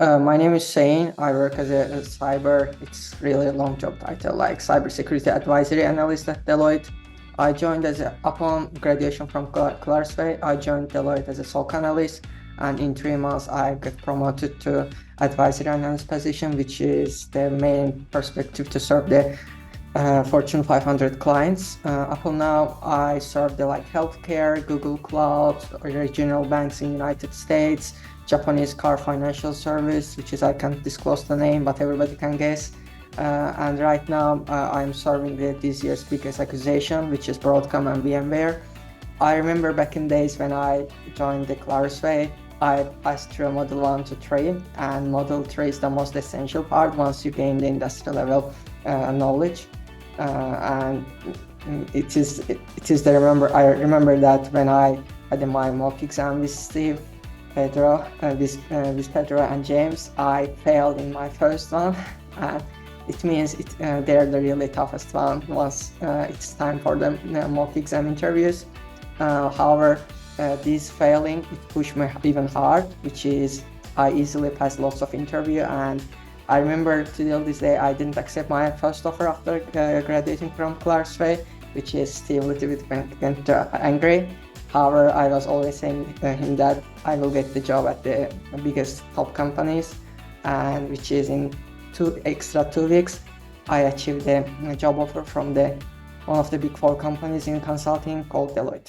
My name is Huseyn. I work as a it's really a long job title, like Cybersecurity Advisory Analyst at Deloitte. Upon graduation from Clarusway, I joined Deloitte as a SOC analyst, and in 3 months, I got promoted to advisory analyst position, which is the main perspective to serve the Fortune 500 clients. Up until now, I serve the healthcare, Google Cloud, regional banks in United States, Japanese car financial service, which is I can't disclose the name, but everybody can guess. And right now, I'm serving this year's biggest acquisition, which is Broadcom and VMware. I remember back in days when I joined the Clarusway, I passed through Model 1 to 3, and Model 3 is the most essential part once you gain the industry level knowledge. And I remember that when I had my mock exam with Steve, Pedro, with Pedro and James, I failed in my first one, and it means they're the really toughest one once it's time for the mock exam interviews. However, this failing, it pushed me even hard, which is I easily passed lots of interview, and I remember till this day I didn't accept my first offer after graduating from Clarusway, which is still a little bit went angry. However, I was always saying him that I will get the job at the biggest top companies, and which is in 2 weeks, I achieved a job offer from one of the big 4 companies in consulting called Deloitte.